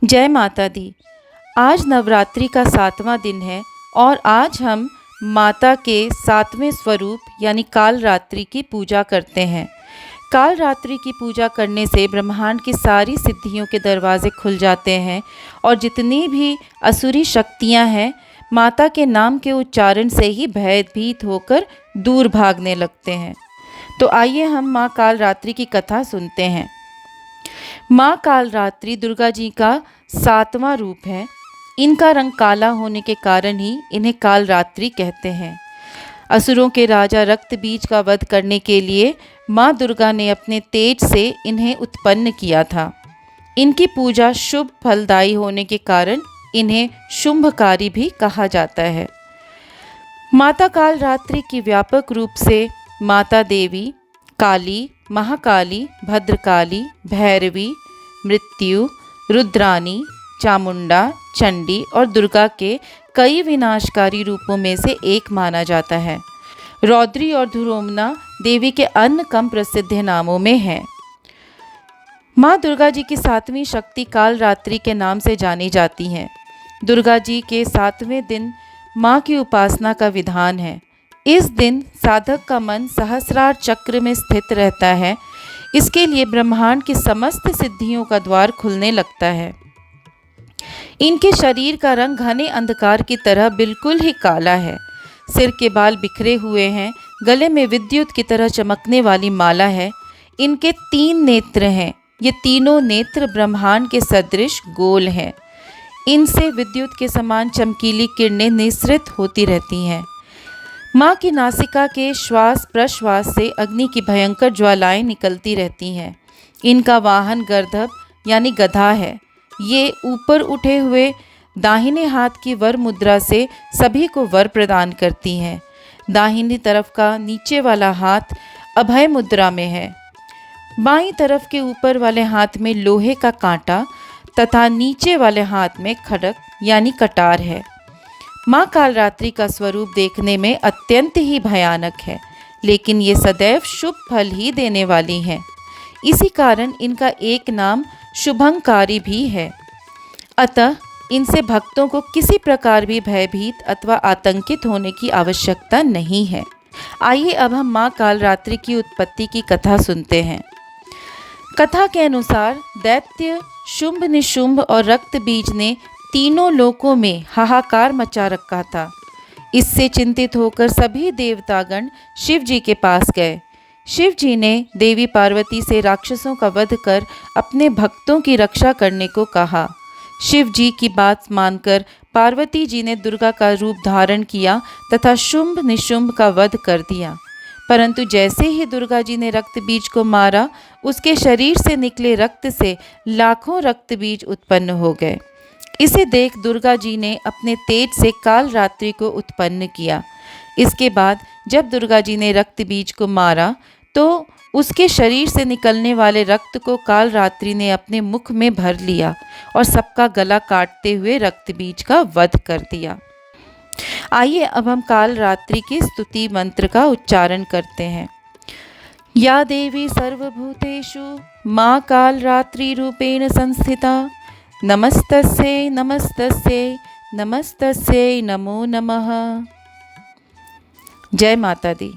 जय माता दी। आज नवरात्रि का 7वां दिन है और आज हम माता के 7वें स्वरूप यानी कालरात्रि की पूजा करते हैं। कालरात्रि की पूजा करने से ब्रह्मांड की सारी सिद्धियों के दरवाजे खुल जाते हैं और जितनी भी असुरी शक्तियां हैं माता के नाम के उच्चारण से ही भयभीत होकर दूर भागने लगते हैं। तो आइए हम माँ कालरात्रि की कथा सुनते हैं। माँ कालरात्रि दुर्गा जी का 7वां रूप है। इनका रंग काला होने के कारण ही इन्हें कालरात्रि कहते हैं। असुरों के राजा रक्तबीज का वध करने के लिए माँ दुर्गा ने अपने तेज से इन्हें उत्पन्न किया था। इनकी पूजा शुभ फलदायी होने के कारण इन्हें शुंभकारी भी कहा जाता है। माता कालरात्रि की व्यापक रूप से माता देवी, काली, महाकाली, भद्रकाली, भैरवी, मृत्यु, रुद्रानी, चामुंडा, चंडी और दुर्गा के कई विनाशकारी रूपों में से एक माना जाता है। रौद्री और धुरोमना देवी के अन्य कम प्रसिद्ध नामों में हैं। माँ दुर्गा जी की 7वीं शक्ति कालरात्रि के नाम से जानी जाती हैं। दुर्गा जी के 7वें दिन माँ की उपासना का विधान है। इस दिन साधक का मन सहस्रार चक्र में स्थित रहता है। इसके लिए ब्रह्मांड की समस्त सिद्धियों का द्वार खुलने लगता है। इनके शरीर का रंग घने अंधकार की तरह बिल्कुल ही काला है। सिर के बाल बिखरे हुए हैं। गले में विद्युत की तरह चमकने वाली माला है। इनके 3 नेत्र हैं। ये तीनों नेत्र ब्रह्मांड के सदृश गोल हैं। इनसे विद्युत के समान चमकीली किरणें निःसृत होती रहती हैं। माँ की नासिका के श्वास प्रश्वास से अग्नि की भयंकर ज्वालाएं निकलती रहती हैं। इनका वाहन गर्दभ यानी गधा है। ये ऊपर उठे हुए दाहिने हाथ की वर मुद्रा से सभी को वर प्रदान करती हैं। दाहिनी तरफ का नीचे वाला हाथ अभय मुद्रा में है। बाईं तरफ के ऊपर वाले हाथ में लोहे का कांटा तथा नीचे वाले हाथ में खड्ग यानी कटार है। माँ कालरात्रि का स्वरूप देखने में अत्यंत ही भयानक है, लेकिन ये सदैव शुभ फल ही देने वाली हैं। इसी कारण इनका एक नाम शुभंकारी भी है। अतः इनसे भक्तों को किसी प्रकार भी भयभीत अथवा आतंकित होने की आवश्यकता नहीं है। आइए अब हम माँ कालरात्रि की उत्पत्ति की कथा सुनते हैं। कथा के अनुसार दैत्य शुंभ निशुंभ और रक्तबीज ने तीनों लोकों में हाहाकार मचा रखा था। इससे चिंतित होकर सभी देवतागण शिव जी के पास गए। शिव जी ने देवी पार्वती से राक्षसों का वध कर अपने भक्तों की रक्षा करने को कहा। शिव जी की बात मानकर पार्वती जी ने दुर्गा का रूप धारण किया तथा शुंभ निशुंभ का वध कर दिया। परंतु जैसे ही दुर्गा जी ने रक्तबीज को मारा, उसके शरीर से निकले रक्त से लाखों रक्तबीज उत्पन्न हो गए। इसे देख दुर्गा जी ने अपने तेज से कालरात्रि को उत्पन्न किया। इसके बाद जब दुर्गा जी ने रक्तबीज को मारा तो उसके शरीर से निकलने वाले रक्त को कालरात्रि ने अपने मुख में भर लिया और सबका गला काटते हुए रक्तबीज का वध कर दिया। आइए अब हम कालरात्रि की स्तुति मंत्र का उच्चारण करते हैं। या देवी सर्वभूतेषु माँ कालरात्रि रूपेण संस्थिता नमस्तस्यै नमस्तस्यै नमस्तस्यै नमो नमः। जय माता दी।